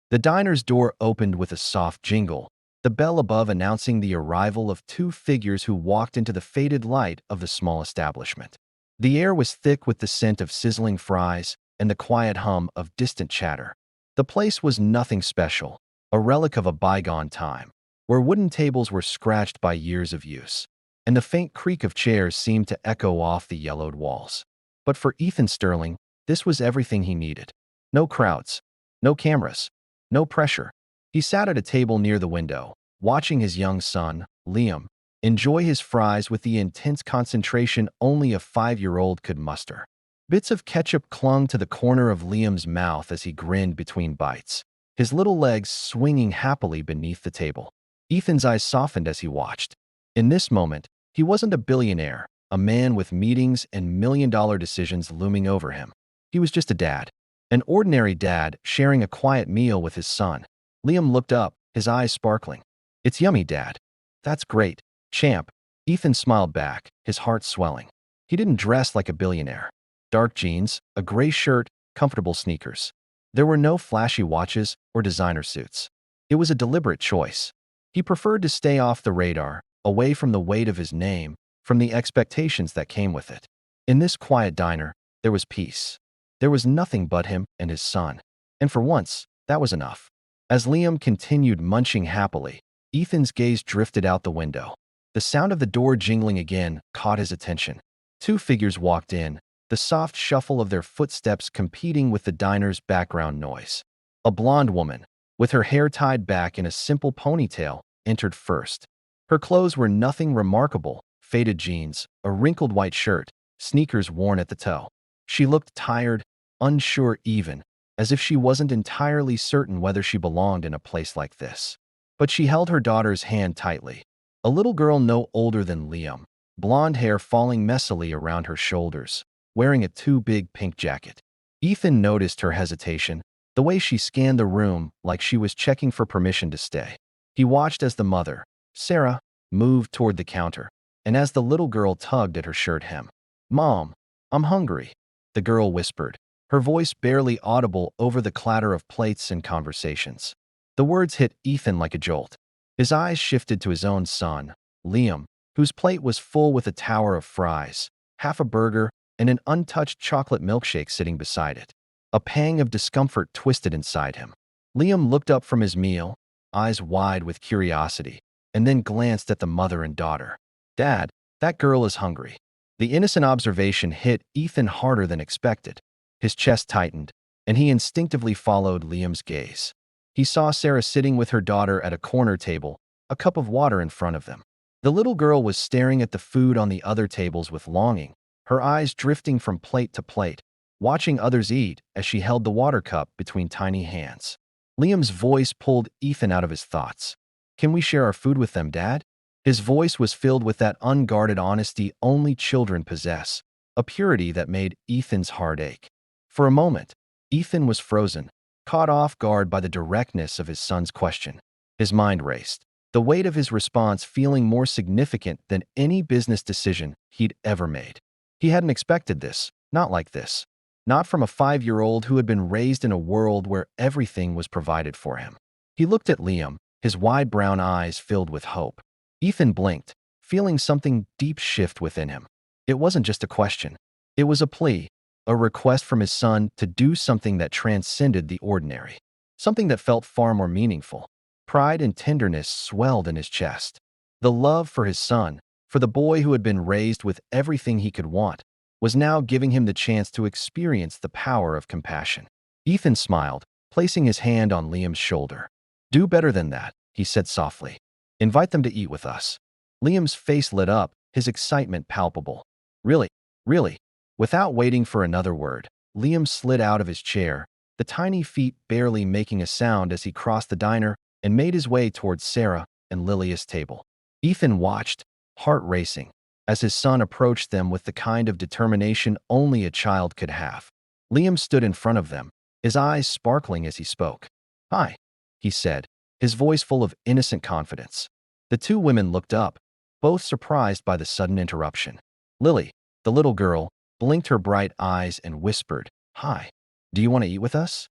The diner's door opened with a soft jingle, the bell above announcing the arrival of two figures who walked into the faded light of the small establishment. The air was thick with the scent of sizzling fries and the quiet hum of distant chatter. The place was nothing special, a relic of a bygone time, where wooden tables were scratched by years of use, and the faint creak of chairs seemed to echo off the yellowed walls. But for Ethan Sterling, this was everything he needed. No crowds, no cameras, no pressure. He sat at a table near the window, watching his young son, Liam, enjoy his fries with the intense concentration only a 5-year-old could muster. Bits of ketchup clung to the corner of Liam's mouth as he grinned between bites, his little legs swinging happily beneath the table. Ethan's eyes softened as he watched. In this moment, he wasn't a billionaire, a man with meetings and million-dollar decisions looming over him. He was just a dad. An ordinary dad sharing a quiet meal with his son. Liam looked up, his eyes sparkling. "It's yummy, Dad." "That's great, champ." Ethan smiled back, his heart swelling. He didn't dress like a billionaire. Dark jeans, a gray shirt, comfortable sneakers. There were no flashy watches or designer suits. It was a deliberate choice. He preferred to stay off the radar, away from the weight of his name, from the expectations that came with it. In this quiet diner, there was peace. There was nothing but him and his son. And for once, that was enough. As Liam continued munching happily, Ethan's gaze drifted out the window. The sound of the door jingling again caught his attention. Two figures walked in, the soft shuffle of their footsteps competing with the diner's background noise. A blonde woman, with her hair tied back in a simple ponytail, entered first. Her clothes were nothing remarkable: faded jeans, a wrinkled white shirt, sneakers worn at the toe. She looked tired, unsure even, as if she wasn't entirely certain whether she belonged in a place like this. But she held her daughter's hand tightly. A little girl no older than Liam, blonde hair falling messily around her shoulders, wearing a too big pink jacket. Ethan noticed her hesitation, the way she scanned the room like she was checking for permission to stay. He watched as the mother, Sarah, moved toward the counter, and as the little girl tugged at her shirt hem. "Mom, I'm hungry," the girl whispered, her voice barely audible over the clatter of plates and conversations. The words hit Ethan like a jolt. His eyes shifted to his own son, Liam, whose plate was full with a tower of fries, half a burger, and an untouched chocolate milkshake sitting beside it. A pang of discomfort twisted inside him. Liam looked up from his meal, eyes wide with curiosity, and then glanced at the mother and daughter. "Dad, that girl is hungry." The innocent observation hit Ethan harder than expected. His chest tightened, and he instinctively followed Liam's gaze. He saw Sarah sitting with her daughter at a corner table, a cup of water in front of them. The little girl was staring at the food on the other tables with longing, her eyes drifting from plate to plate, watching others eat as she held the water cup between tiny hands. Liam's voice pulled Ethan out of his thoughts. "Can we share our food with them, Dad?" His voice was filled with that unguarded honesty only children possess, a purity that made Ethan's heart ache. For a moment, Ethan was frozen, caught off guard by the directness of his son's question. His mind raced, the weight of his response feeling more significant than any business decision he'd ever made. He hadn't expected this, not like this. Not from a 5-year-old who had been raised in a world where everything was provided for him. He looked at Liam, his wide brown eyes filled with hope. Ethan blinked, feeling something deep shift within him. It wasn't just a question. It was a plea, a request from his son to do something that transcended the ordinary, something that felt far more meaningful. Pride and tenderness swelled in his chest. The love for his son, for the boy who had been raised with everything he could want, was now giving him the chance to experience the power of compassion. Ethan smiled, placing his hand on Liam's shoulder. "Do better than that," he said softly. "Invite them to eat with us." Liam's face lit up, his excitement palpable. "Really? Really?" Without waiting for another word, Liam slid out of his chair, the tiny feet barely making a sound as he crossed the diner and made his way towards Sarah and Lilia's table. Ethan watched, heart racing, as his son approached them with the kind of determination only a child could have. Liam stood in front of them, his eyes sparkling as he spoke. "Hi," he said, his voice full of innocent confidence. The two women looked up, both surprised by the sudden interruption. Lily, the little girl, blinked her bright eyes and whispered, "Hi, do you want to eat with us?"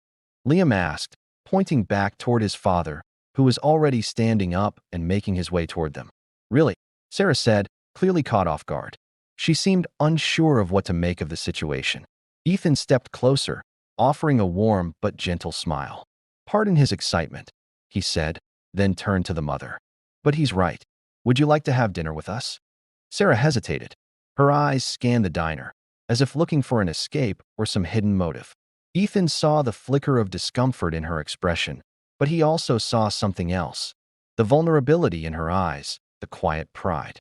Liam asked, pointing back toward his father, who was already standing up and making his way toward them. Really? Sarah said, clearly caught off guard. She seemed unsure of what to make of the situation. Ethan stepped closer, offering a warm but gentle smile. "Pardon his excitement," he said, then turned to the mother. "But he's right. Would you like to have dinner with us?" Sarah hesitated. Her eyes scanned the diner, as if looking for an escape or some hidden motive. Ethan saw the flicker of discomfort in her expression, but he also saw something else. The vulnerability in her eyes, the quiet pride.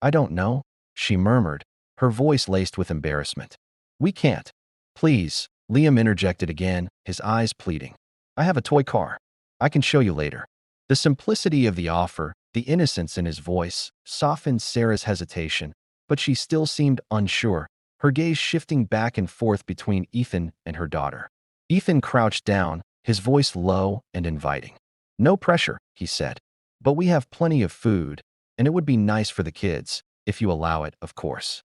I don't know," she murmured, her voice laced with embarrassment. "We can't." "Please," Liam interjected again, his eyes pleading. "I have a toy car. I can show you later." The simplicity of the offer, the innocence in his voice, softened Sarah's hesitation, but she still seemed unsure, her gaze shifting back and forth between Ethan and her daughter. Ethan crouched down, his voice low and inviting. "No pressure," he said. "But we have plenty of food, and it would be nice for the kids, if you allow it, of course."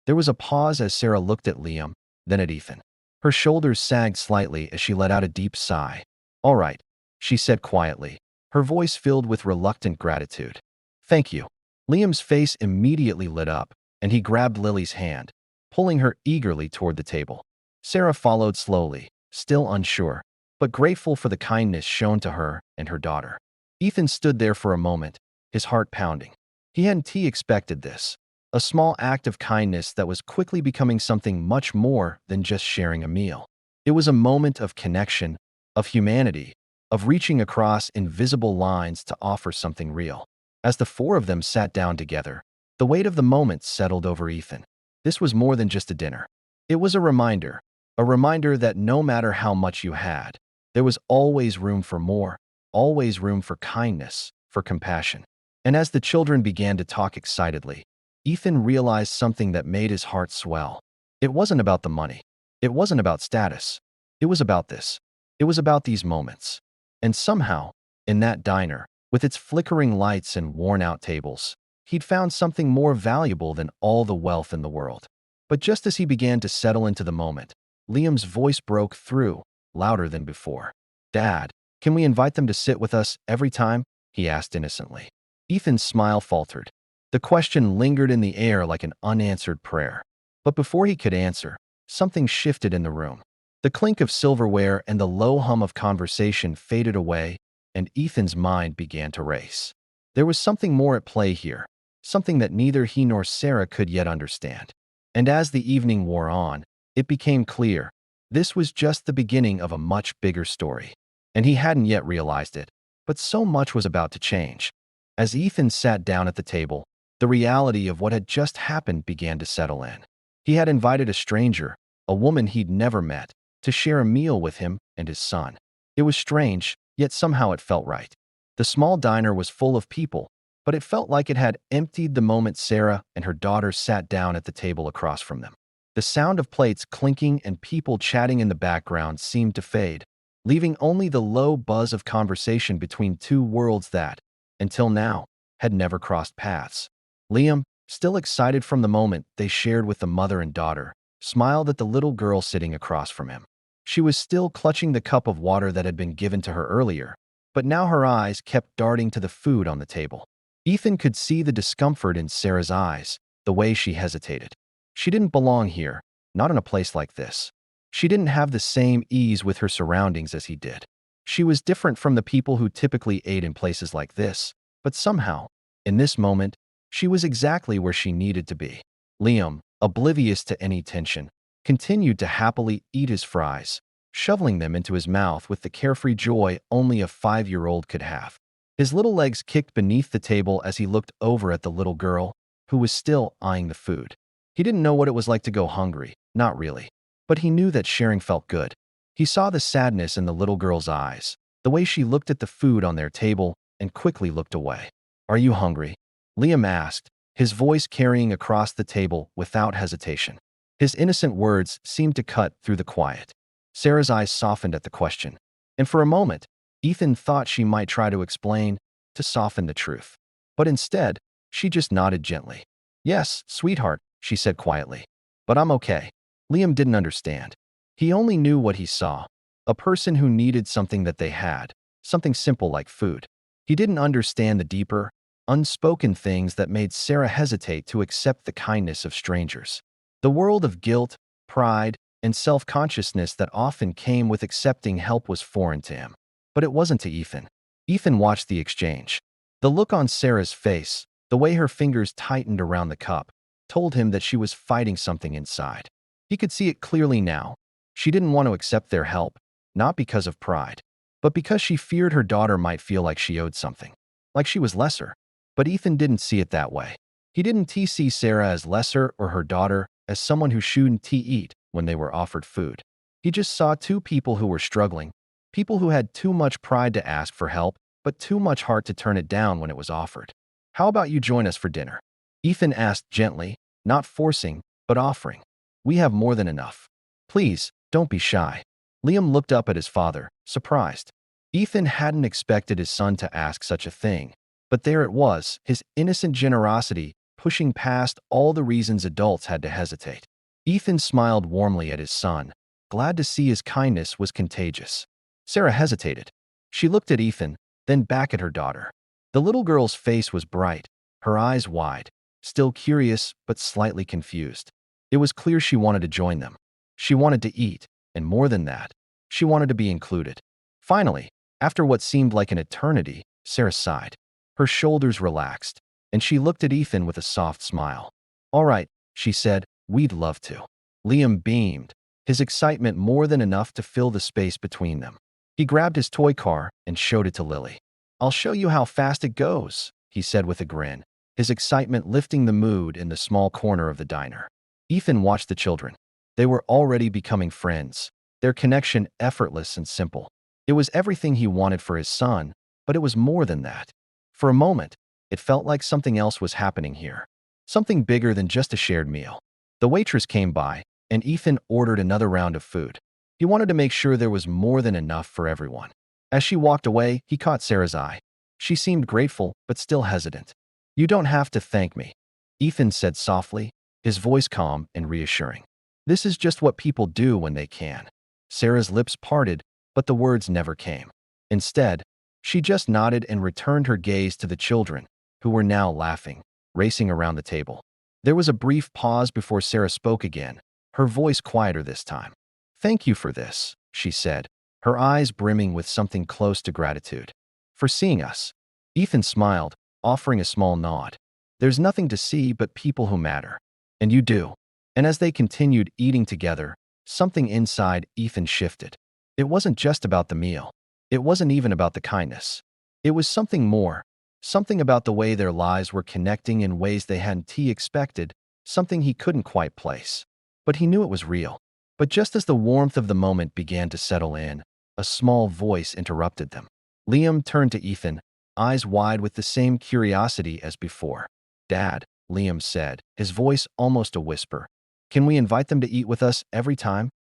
There was a pause as Sarah looked at Liam, then at Ethan. Her shoulders sagged slightly as she let out a deep sigh. "All right," she said quietly, her voice filled with reluctant gratitude. "Thank you." Liam's face immediately lit up, and he grabbed Lily's hand, pulling her eagerly toward the table. Sarah followed slowly, still unsure, but grateful for the kindness shown to her and her daughter. Ethan stood there for a moment, his heart pounding. He hadn't expected this, a small act of kindness that was quickly becoming something much more than just sharing a meal. It was a moment of connection, of humanity, of reaching across invisible lines to offer something real. As the four of them sat down together, the weight of the moment settled over Ethan. This was more than just a dinner. It was a reminder that no matter how much you had, there was always room for more, always room for kindness, for compassion. And as the children began to talk excitedly, Ethan realized something that made his heart swell. It wasn't about the money. It wasn't about status. It was about this. It was about these moments. And somehow, in that diner, with its flickering lights and worn-out tables, he'd found something more valuable than all the wealth in the world. But just as he began to settle into the moment, Liam's voice broke through, louder than before. "Dad, can we invite them to sit with us every time?" he asked innocently. Ethan's smile faltered. The question lingered in the air like an unanswered prayer. But before he could answer, something shifted in the room. The clink of silverware and the low hum of conversation faded away, and Ethan's mind began to race. There was something more at play here, something that neither he nor Sarah could yet understand. And as the evening wore on, it became clear. This was just the beginning of a much bigger story. And he hadn't yet realized it, but so much was about to change. As Ethan sat down at the table, the reality of what had just happened began to settle in. He had invited a stranger, a woman he'd never met, to share a meal with him and his son. It was strange, yet somehow it felt right. The small diner was full of people, but it felt like it had emptied the moment Sarah and her daughter sat down at the table across from them. The sound of plates clinking and people chatting in the background seemed to fade, leaving only the low buzz of conversation between two worlds that, until now, had never crossed paths. Liam, still excited from the moment they shared with the mother and daughter, smiled at the little girl sitting across from him. She was still clutching the cup of water that had been given to her earlier, but now her eyes kept darting to the food on the table. Ethan could see the discomfort in Sarah's eyes, the way she hesitated. She didn't belong here, not in a place like this. She didn't have the same ease with her surroundings as he did. She was different from the people who typically ate in places like this, but somehow, in this moment, she was exactly where she needed to be. Liam, oblivious to any tension, continued to happily eat his fries, shoveling them into his mouth with the carefree joy only a 5-year-old could have. His little legs kicked beneath the table as he looked over at the little girl, who was still eyeing the food. He didn't know what it was like to go hungry, not really, but he knew that sharing felt good. He saw the sadness in the little girl's eyes, the way she looked at the food on their table and quickly looked away. "Are you hungry?" Liam asked, his voice carrying across the table without hesitation. His innocent words seemed to cut through the quiet. Sarah's eyes softened at the question, and for a moment, Ethan thought she might try to explain, to soften the truth. But instead, she just nodded gently. "Yes, sweetheart," she said quietly. "But I'm okay." Liam didn't understand. He only knew what he saw, a person who needed something that they had, something simple like food. He didn't understand the deeper, unspoken things that made Sarah hesitate to accept the kindness of strangers. The world of guilt, pride, and self-consciousness that often came with accepting help was foreign to him. But it wasn't to Ethan. Ethan watched the exchange. The look on Sarah's face, the way her fingers tightened around the cup, told him that she was fighting something inside. He could see it clearly now. She didn't want to accept their help, not because of pride, but because she feared her daughter might feel like she owed something, like she was lesser. But Ethan didn't see it that way. He didn't see Sarah as lesser or her daughter as someone who shouldn't eat when they were offered food. He just saw two people who were struggling, people who had too much pride to ask for help, but too much heart to turn it down when it was offered. "How about you join us for dinner?" Ethan asked gently, not forcing, but offering. "We have more than enough. Please, don't be shy." Liam looked up at his father, surprised. Ethan hadn't expected his son to ask such a thing, but there it was, his innocent generosity, pushing past all the reasons adults had to hesitate. Ethan smiled warmly at his son, glad to see his kindness was contagious. Sarah hesitated. She looked at Ethan, then back at her daughter. The little girl's face was bright, her eyes wide, still curious but slightly confused. It was clear she wanted to join them. She wanted to eat, and more than that, she wanted to be included. Finally, after what seemed like an eternity, Sarah sighed. Her shoulders relaxed, and she looked at Ethan with a soft smile. "All right," she said, "we'd love to." Liam beamed, his excitement more than enough to fill the space between them. He grabbed his toy car and showed it to Lily. "I'll show you how fast it goes," he said with a grin, his excitement lifting the mood in the small corner of the diner. Ethan watched the children. They were already becoming friends, their connection effortless and simple. It was everything he wanted for his son, but it was more than that. For a moment, it felt like something else was happening here, something bigger than just a shared meal. The waitress came by, and Ethan ordered another round of food. He wanted to make sure there was more than enough for everyone. As she walked away, he caught Sarah's eye. She seemed grateful, but still hesitant. "You don't have to thank me," Ethan said softly, his voice calm and reassuring. "This is just what people do when they can." Sarah's lips parted, but the words never came. Instead, she just nodded and returned her gaze to the children, who were now laughing, racing around the table. There was a brief pause before Sarah spoke again, her voice quieter this time. "Thank you for this," she said, her eyes brimming with something close to gratitude. "For seeing us." Ethan smiled, offering a small nod. "There's nothing to see but people who matter. And you do." And as they continued eating together, something inside Ethan shifted. It wasn't just about the meal. It wasn't even about the kindness. It was something more, something about the way their lives were connecting in ways they hadn't expected, something he couldn't quite place. But he knew it was real. But just as the warmth of the moment began to settle in, a small voice interrupted them. Liam turned to Ethan, eyes wide with the same curiosity as before. "Dad," Liam said, his voice almost a whisper, "can we invite them to eat with us every time?"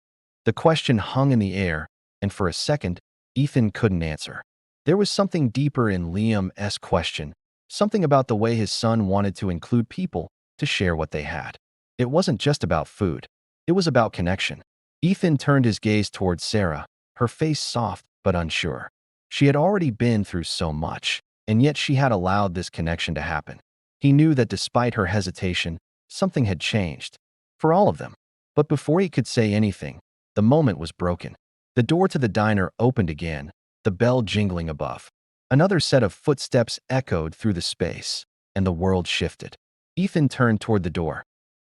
The question hung in the air, and for a second, Ethan couldn't answer. There was something deeper in Liam's question, something about the way his son wanted to include people, to share what they had. It wasn't just about food. It was about connection. Ethan turned his gaze towards Sarah, her face soft but unsure. She had already been through so much, and yet she had allowed this connection to happen. He knew that despite her hesitation, something had changed. For all of them. But before he could say anything, the moment was broken. The door to the diner opened again, the bell jingling above. Another set of footsteps echoed through the space, and the world shifted. Ethan turned toward the door.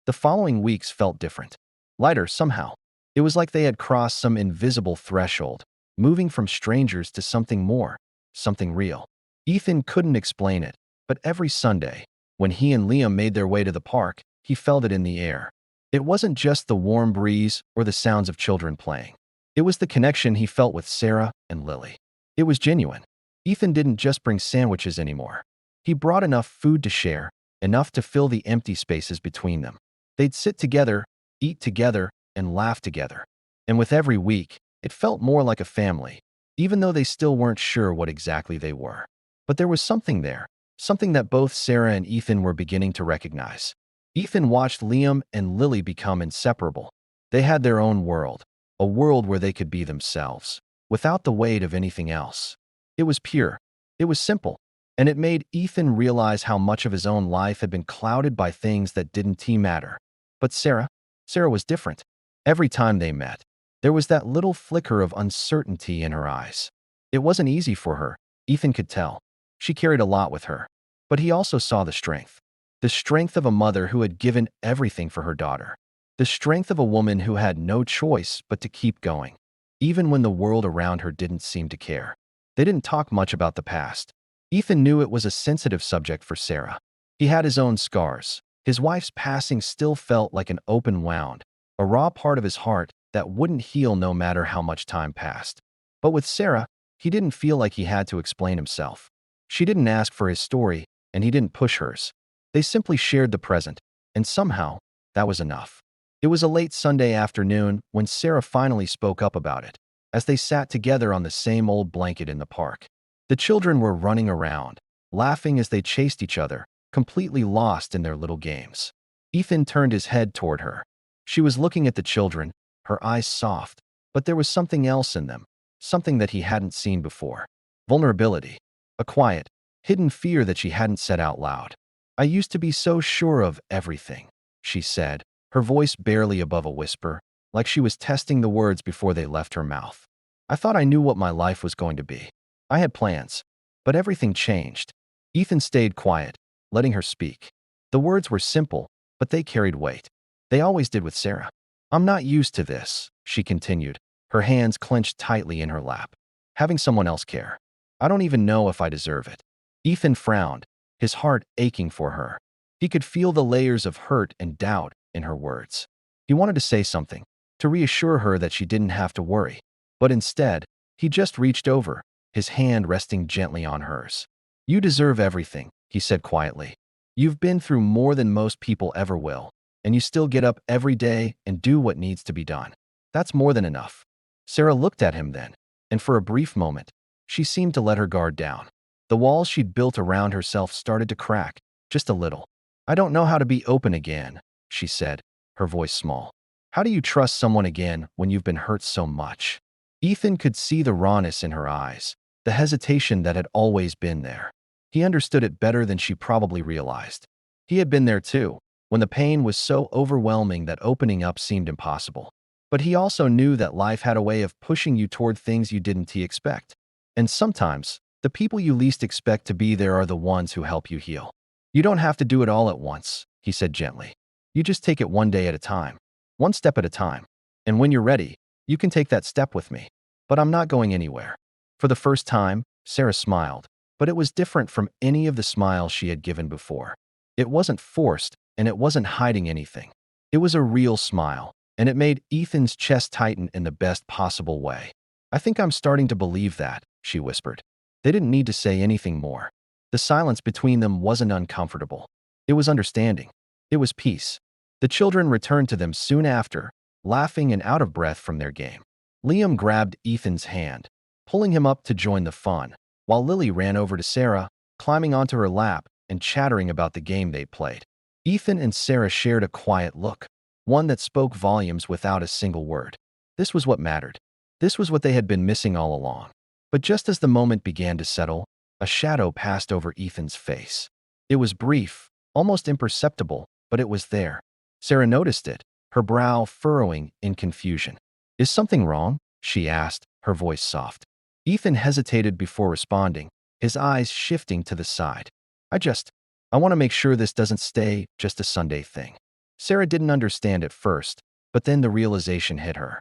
The following weeks felt different. Lighter somehow. It was like they had crossed some invisible threshold, moving from strangers to something more, something real. Ethan couldn't explain it, but every Sunday, when he and Liam made their way to the park, he felt it in the air. It wasn't just the warm breeze or the sounds of children playing. It was the connection he felt with Sarah and Lily. It was genuine. Ethan didn't just bring sandwiches anymore. He brought enough food to share, enough to fill the empty spaces between them. They'd sit together, eat together, and laugh together. And with every week, it felt more like a family, even though they still weren't sure what exactly they were. But there was something there, something that both Sarah and Ethan were beginning to recognize. Ethan watched Liam and Lily become inseparable. They had their own world, a world where they could be themselves. without the weight of anything else. It was pure. It was simple. And it made Ethan realize how much of his own life had been clouded by things that didn't matter. But Sarah was different. Every time they met, there was that little flicker of uncertainty in her eyes. It wasn't easy for her, Ethan could tell. She carried a lot with her. But he also saw the strength. The strength of a mother who had given everything for her daughter. The strength of a woman who had no choice but to keep going, even when the world around her didn't seem to care. They didn't talk much about the past. Ethan knew it was a sensitive subject for Sarah. He had his own scars. His wife's passing still felt like an open wound, a raw part of his heart that wouldn't heal no matter how much time passed. But with Sarah, he didn't feel like he had to explain himself. She didn't ask for his story, and he didn't push hers. They simply shared the present, and somehow, that was enough. It was a late Sunday afternoon when Sarah finally spoke up about it, as they sat together on the same old blanket in the park. The children were running around, laughing as they chased each other, completely lost in their little games. Ethan turned his head toward her. She was looking at the children, her eyes soft, but there was something else in them, something that he hadn't seen before. Vulnerability. A quiet, hidden fear that she hadn't said out loud. "I used to be so sure of everything," she said, her voice barely above a whisper, like she was testing the words before they left her mouth. "I thought I knew what my life was going to be. I had plans, but everything changed." Ethan stayed quiet, letting her speak. The words were simple, but they carried weight. They always did with Sarah. "I'm not used to this," she continued, her hands clenched tightly in her lap. "Having someone else care. I don't even know if I deserve it." Ethan frowned, his heart aching for her. He could feel the layers of hurt and doubt in her words. He wanted to say something, to reassure her that she didn't have to worry. But instead, he just reached over, his hand resting gently on hers. "You deserve everything," he said quietly. "You've been through more than most people ever will, and you still get up every day and do what needs to be done. That's more than enough." Sarah looked at him then, and for a brief moment, she seemed to let her guard down. The walls she'd built around herself started to crack, just a little. "I don't know how to be open again," she said, her voice small. "How do you trust someone again when you've been hurt so much?" Ethan could see the rawness in her eyes, the hesitation that had always been there. He understood it better than she probably realized. He had been there too, when the pain was so overwhelming that opening up seemed impossible. But he also knew that life had a way of pushing you toward things you didn't expect. And sometimes, the people you least expect to be there are the ones who help you heal. "You don't have to do it all at once," he said gently. "You just take it one day at a time, one step at a time. And when you're ready, you can take that step with me. But I'm not going anywhere." For the first time, Sarah smiled, but it was different from any of the smiles she had given before. It wasn't forced, and it wasn't hiding anything. It was a real smile, and it made Ethan's chest tighten in the best possible way. "I think I'm starting to believe that," she whispered. They didn't need to say anything more. The silence between them wasn't uncomfortable. It was understanding. It was peace. The children returned to them soon after, laughing and out of breath from their game. Liam grabbed Ethan's hand, pulling him up to join the fun, while Lily ran over to Sarah, climbing onto her lap and chattering about the game they'd played. Ethan and Sarah shared a quiet look, one that spoke volumes without a single word. This was what mattered. This was what they had been missing all along. But just as the moment began to settle, a shadow passed over Ethan's face. It was brief, almost imperceptible, but it was there. Sarah noticed it, her brow furrowing in confusion. "Is something wrong?" she asked, her voice soft. Ethan hesitated before responding, his eyes shifting to the side. I want to make sure this doesn't stay just a Sunday thing." Sarah didn't understand at first, but then the realization hit her.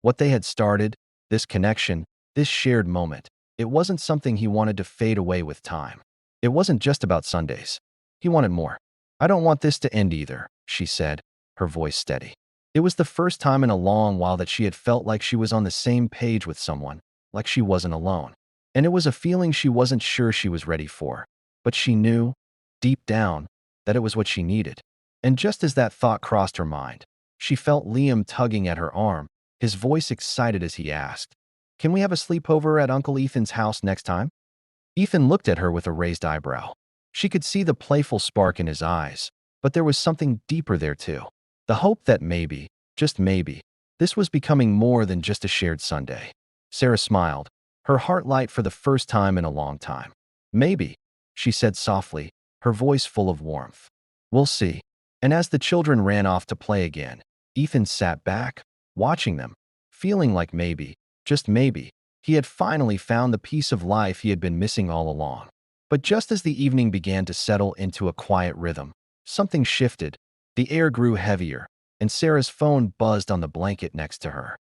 What they had started, this connection, this shared moment, it wasn't something he wanted to fade away with time. It wasn't just about Sundays. He wanted more. "I don't want this to end either," she said, her voice steady. It was the first time in a long while that she had felt like she was on the same page with someone, like she wasn't alone. And it was a feeling she wasn't sure she was ready for. But she knew, deep down, that it was what she needed. And just as that thought crossed her mind, she felt Liam tugging at her arm, his voice excited as he asked, "Can we have a sleepover at Uncle Ethan's house next time?" Ethan looked at her with a raised eyebrow. She could see the playful spark in his eyes, but there was something deeper there too. The hope that maybe, just maybe, this was becoming more than just a shared Sunday. Sarah smiled, her heart light for the first time in a long time. Maybe, she said softly, her voice full of warmth. We'll see. And as the children ran off to play again, Ethan sat back, watching them, feeling like maybe, just maybe, he had finally found the piece of life he had been missing all along. But just as the evening began to settle into a quiet rhythm, something shifted. The air grew heavier, and Sarah's phone buzzed on the blanket next to her.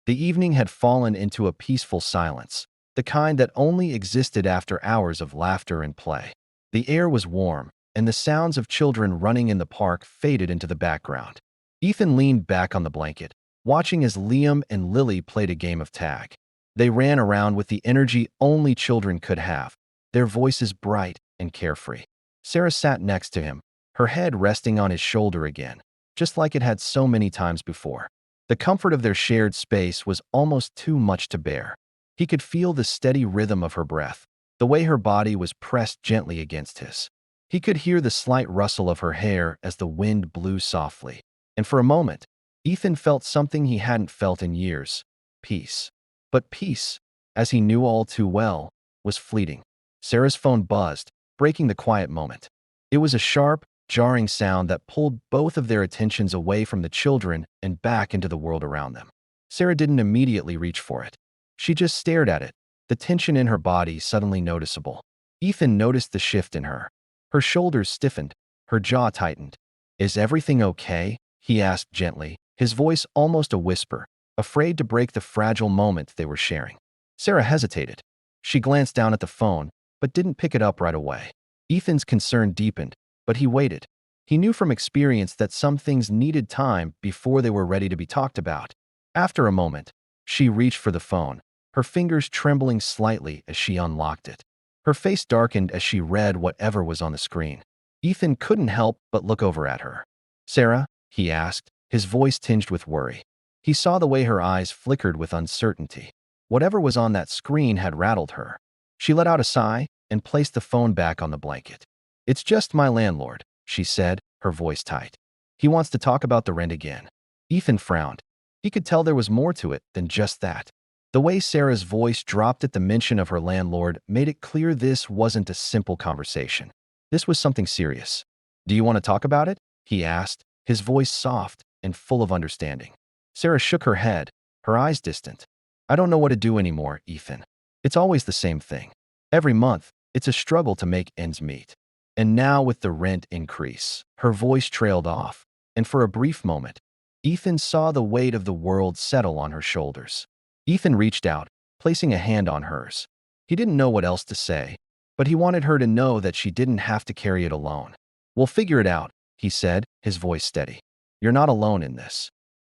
The evening had fallen into a peaceful silence, the kind that only existed after hours of laughter and play. The air was warm, and the sounds of children running in the park faded into the background. Ethan leaned back on the blanket, watching as Liam and Lily played a game of tag. They ran around with the energy only children could have, their voices bright and carefree. Sarah sat next to him, her head resting on his shoulder again, just like it had so many times before. The comfort of their shared space was almost too much to bear. He could feel the steady rhythm of her breath, the way her body was pressed gently against his. He could hear the slight rustle of her hair as the wind blew softly. And for a moment, Ethan felt something he hadn't felt in years: peace. But peace, as he knew all too well, was fleeting. Sarah's phone buzzed, breaking the quiet moment. It was a sharp, jarring sound that pulled both of their attentions away from the children and back into the world around them. Sarah didn't immediately reach for it. She just stared at it, the tension in her body suddenly noticeable. Ethan noticed the shift in her. Her shoulders stiffened, her jaw tightened. "Is everything okay?" he asked gently, his voice almost a whisper, afraid to break the fragile moment they were sharing. Sarah hesitated. She glanced down at the phone, but didn't pick it up right away. Ethan's concern deepened, but he waited. He knew from experience that some things needed time before they were ready to be talked about. After a moment, she reached for the phone, her fingers trembling slightly as she unlocked it. Her face darkened as she read whatever was on the screen. Ethan couldn't help but look over at her. "Sarah?" he asked, his voice tinged with worry. He saw the way her eyes flickered with uncertainty. Whatever was on that screen had rattled her. She let out a sigh and placed the phone back on the blanket. "It's just my landlord," she said, her voice tight. "He wants to talk about the rent again." Ethan frowned. He could tell there was more to it than just that. The way Sarah's voice dropped at the mention of her landlord made it clear this wasn't a simple conversation. This was something serious. "Do you want to talk about it?" he asked, his voice soft and full of understanding. Sarah shook her head, her eyes distant. "I don't know what to do anymore, Ethan. It's always the same thing. Every month, it's a struggle to make ends meet. And now with the rent increase." Her voice trailed off, and for a brief moment, Ethan saw the weight of the world settle on her shoulders. Ethan reached out, placing a hand on hers. He didn't know what else to say, but he wanted her to know that she didn't have to carry it alone. "We'll figure it out," he said, his voice steady. "You're not alone in this."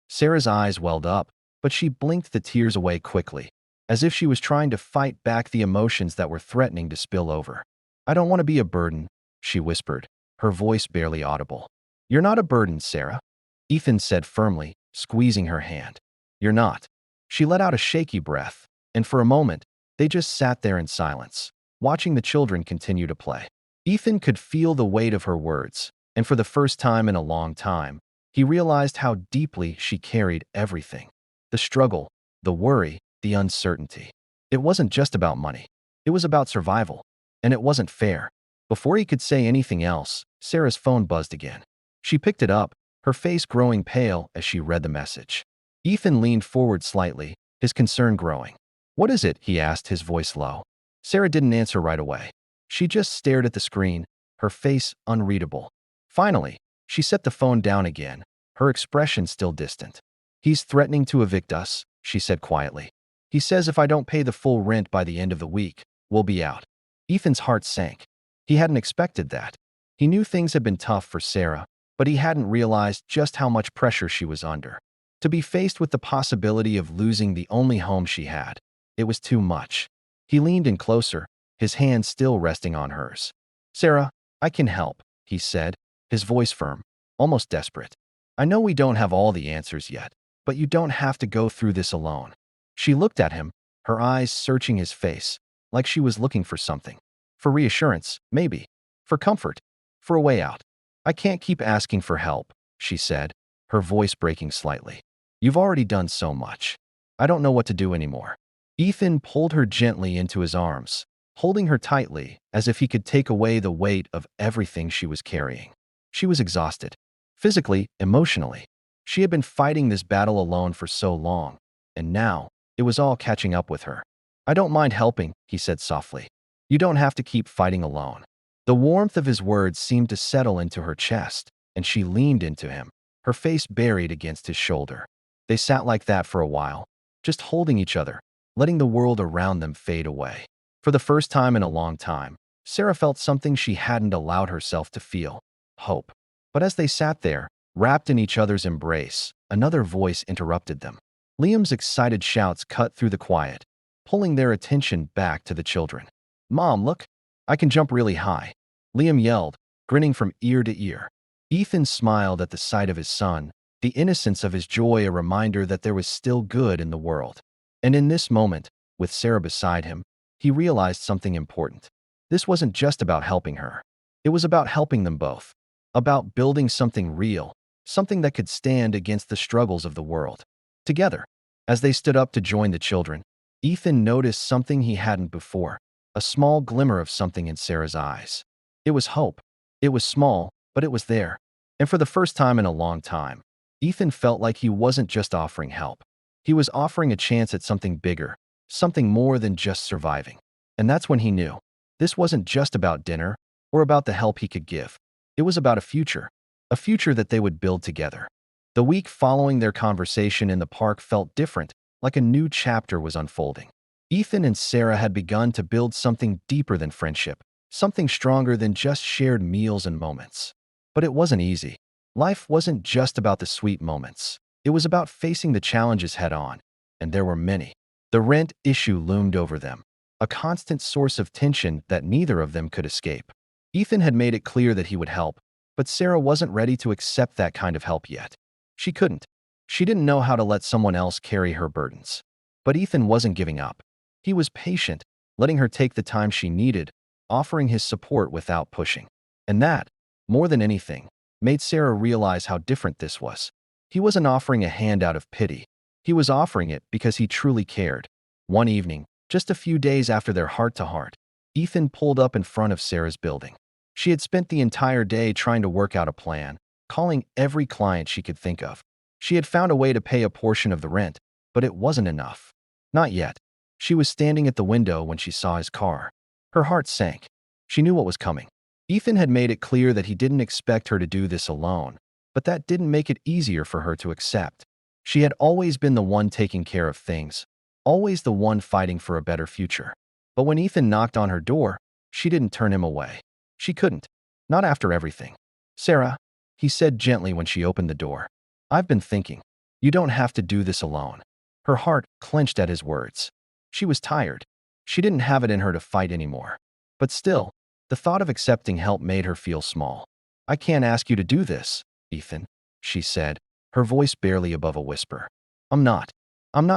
Sarah's eyes welled up, but she blinked the tears away quickly, as if she was trying to fight back the emotions that were threatening to spill over. "I don't want to be a burden," she whispered, her voice barely audible. "You're not a burden, Sarah," Ethan said firmly, squeezing her hand. "You're not." She let out a shaky breath, and for a moment, they just sat there in silence, watching the children continue to play. Ethan could feel the weight of her words, and for the first time in a long time, he realized how deeply she carried everything. The struggle, the worry, the uncertainty. It wasn't just about money. It was about survival, and it wasn't fair. Before he could say anything else, Sarah's phone buzzed again. She picked it up, her face growing pale as she read the message. Ethan leaned forward slightly, his concern growing. "What is it?" he asked, his voice low. Sarah didn't answer right away. She just stared at the screen, her face unreadable. Finally, she set the phone down again, her expression still distant. "He's threatening to evict us," she said quietly. "He says if I don't pay the full rent by the end of the week, we'll be out." Ethan's heart sank. He hadn't expected that. He knew things had been tough for Sarah, but he hadn't realized just how much pressure she was under. To be faced with the possibility of losing the only home she had, it was too much. He leaned in closer, his hand still resting on hers. "Sarah, I can help," he said, his voice firm, almost desperate. "I know we don't have all the answers yet, but you don't have to go through this alone." She looked at him, her eyes searching his face, like she was looking for something. For reassurance, maybe. For comfort. For a way out. "I can't keep asking for help," she said, her voice breaking slightly. "You've already done so much. I don't know what to do anymore." Ethan pulled her gently into his arms, holding her tightly as if he could take away the weight of everything she was carrying. She was exhausted. Physically, emotionally. She had been fighting this battle alone for so long, and now it was all catching up with her. "I don't mind helping," he said softly. "You don't have to keep fighting alone." The warmth of his words seemed to settle into her chest, and she leaned into him, her face buried against his shoulder. They sat like that for a while, just holding each other, letting the world around them fade away. For the first time in a long time, Sarah felt something she hadn't allowed herself to feel: hope. But as they sat there, wrapped in each other's embrace, another voice interrupted them. Liam's excited shouts cut through the quiet, pulling their attention back to the children. "Mom, look! I can jump really high," Liam yelled, grinning from ear to ear. Ethan smiled at the sight of his son, the innocence of his joy a reminder that there was still good in the world. And in this moment, with Sarah beside him, he realized something important. This wasn't just about helping her. It was about helping them both. About building something real, something that could stand against the struggles of the world. Together, as they stood up to join the children, Ethan noticed something he hadn't before, a small glimmer of something in Sarah's eyes. It was hope. It was small, but it was there. And for the first time in a long time, Ethan felt like he wasn't just offering help. He was offering a chance at something bigger, something more than just surviving. And that's when he knew. This wasn't just about dinner or about the help he could give. It was about a future that they would build together. The week following their conversation in the park felt different, like a new chapter was unfolding. Ethan and Sarah had begun to build something deeper than friendship, something stronger than just shared meals and moments. But it wasn't easy. Life wasn't just about the sweet moments. It was about facing the challenges head on, and there were many. The rent issue loomed over them, a constant source of tension that neither of them could escape. Ethan had made it clear that he would help, but Sarah wasn't ready to accept that kind of help yet. She couldn't. She didn't know how to let someone else carry her burdens. But Ethan wasn't giving up. He was patient, letting her take the time she needed, offering his support without pushing. And that, more than anything, made Sarah realize how different this was. He wasn't offering a hand out of pity. He was offering it because he truly cared. One evening, just a few days after their heart-to-heart, Ethan pulled up in front of Sarah's building. She had spent the entire day trying to work out a plan, calling every client she could think of. She had found a way to pay a portion of the rent, but it wasn't enough. Not yet. She was standing at the window when she saw his car. Her heart sank. She knew what was coming. Ethan had made it clear that he didn't expect her to do this alone, but that didn't make it easier for her to accept. She had always been the one taking care of things, always the one fighting for a better future. But when Ethan knocked on her door, she didn't turn him away. She couldn't. Not after everything. "Sarah," he said gently when she opened the door. "I've been thinking. You don't have to do this alone." Her heart clenched at his words. She was tired. She didn't have it in her to fight anymore. But still, the thought of accepting help made her feel small. "I can't ask you to do this, Ethan," she said, her voice barely above a whisper. I'm not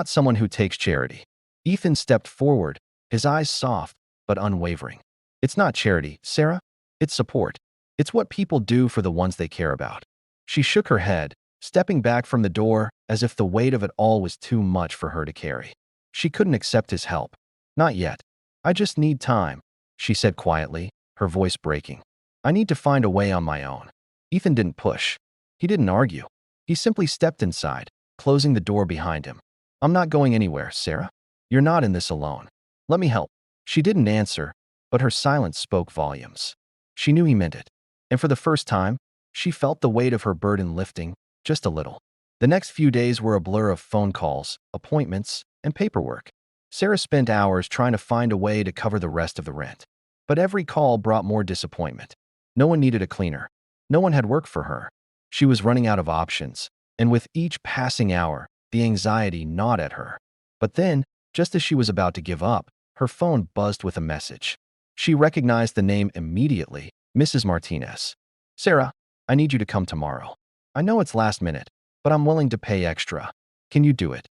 someone who takes charity." Ethan stepped forward, his eyes soft but unwavering. "It's not charity, Sarah. It's support. It's what people do for the ones they care about." She shook her head, stepping back from the door as if the weight of it all was too much for her to carry. She couldn't accept his help. "Not yet. I just need time," she said quietly, her voice breaking. "I need to find a way on my own." Ethan didn't push. He didn't argue. He simply stepped inside, closing the door behind him. "I'm not going anywhere, Sarah. You're not in this alone. Let me help." She didn't answer, but her silence spoke volumes. She knew he meant it. And for the first time, she felt the weight of her burden lifting, just a little. The next few days were a blur of phone calls, appointments, and paperwork. Sarah spent hours trying to find a way to cover the rest of the rent. But every call brought more disappointment. No one needed a cleaner. No one had work for her. She was running out of options, and with each passing hour, the anxiety gnawed at her. But then, just as she was about to give up, her phone buzzed with a message. She recognized the name immediately, Mrs. Martinez. "Sarah, I need you to come tomorrow. I know it's last minute, but I'm willing to pay extra. Can you do it?"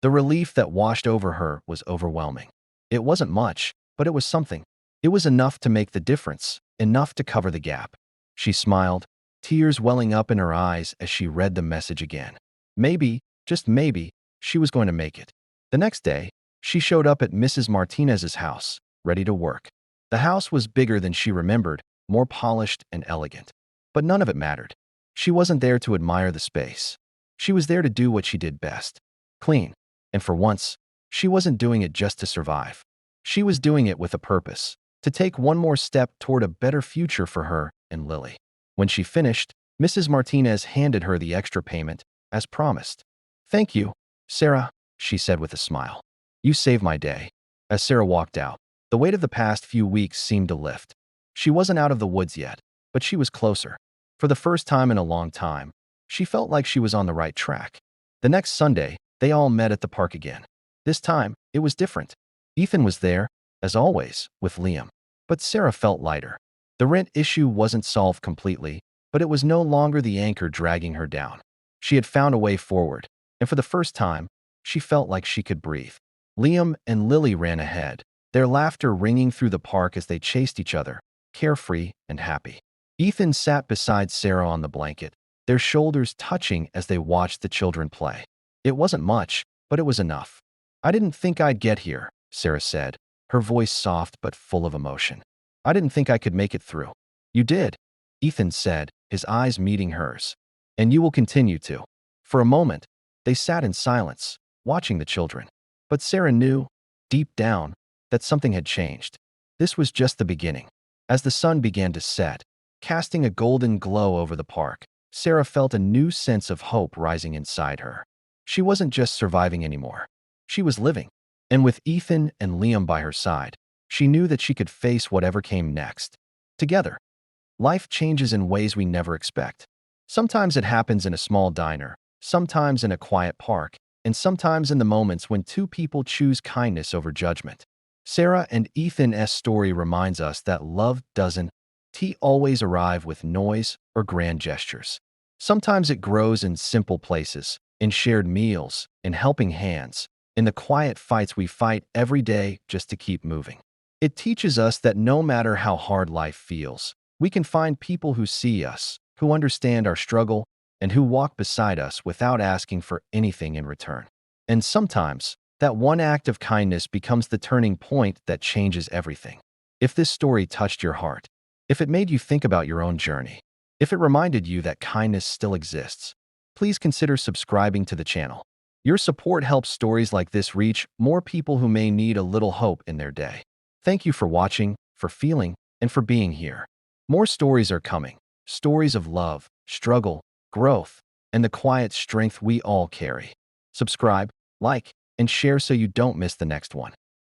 The relief that washed over her was overwhelming. It wasn't much, but it was something. It was enough to make the difference, enough to cover the gap. She smiled, tears welling up in her eyes as she read the message again. Maybe, just maybe, she was going to make it. The next day, She showed up at Mrs. Martinez's house, ready to work. The house was bigger than she remembered, more polished and elegant. But none of it mattered. She wasn't there to admire the space. She was there to do what she did best: clean. And for once, she wasn't doing it just to survive. She was doing it with a purpose, to take one more step toward a better future for her and Lily. When she finished, Mrs. Martinez handed her the extra payment, as promised. "Thank you, Sarah," she said with a smile. "You saved my day." As Sarah walked out, the weight of the past few weeks seemed to lift. She wasn't out of the woods yet, but she was closer. For the first time in a long time, she felt like she was on the right track. The next Sunday, they all met at the park again. This time, it was different. Ethan was there, as always, with Liam. But Sarah felt lighter. The rent issue wasn't solved completely, but it was no longer the anchor dragging her down. She had found a way forward, and for the first time, she felt like she could breathe. Liam and Lily ran ahead, their laughter ringing through the park as they chased each other, carefree and happy. Ethan sat beside Sarah on the blanket, their shoulders touching as they watched the children play. It wasn't much, but it was enough. "I didn't think I'd get here," Sarah said, her voice soft but full of emotion. "I didn't think I could make it through." "You did," Ethan said, his eyes meeting hers. "And you will continue to." For a moment, they sat in silence, watching the children. But Sarah knew, deep down, that something had changed. This was just the beginning. As the sun began to set, casting a golden glow over the park, Sarah felt a new sense of hope rising inside her. She wasn't just surviving anymore. She was living. And with Ethan and Liam by her side, she knew that she could face whatever came next. Together. Life changes in ways we never expect. Sometimes it happens in a small diner, sometimes in a quiet park, and sometimes in the moments when two people choose kindness over judgment. Sarah and Ethan's story reminds us that love doesn't always arrive with noise or grand gestures. Sometimes it grows in simple places, in shared meals, in helping hands, in the quiet fights we fight every day just to keep moving. It teaches us that no matter how hard life feels, we can find people who see us, who understand our struggle, and who walk beside us without asking for anything in return. And sometimes, that one act of kindness becomes the turning point that changes everything. If this story touched your heart, if it made you think about your own journey, if it reminded you that kindness still exists, please consider subscribing to the channel. Your support helps stories like this reach more people who may need a little hope in their day. Thank you for watching, for feeling, and for being here. More stories are coming. Stories of love, struggle, growth, and the quiet strength we all carry. Subscribe, like, and share so you don't miss the next one.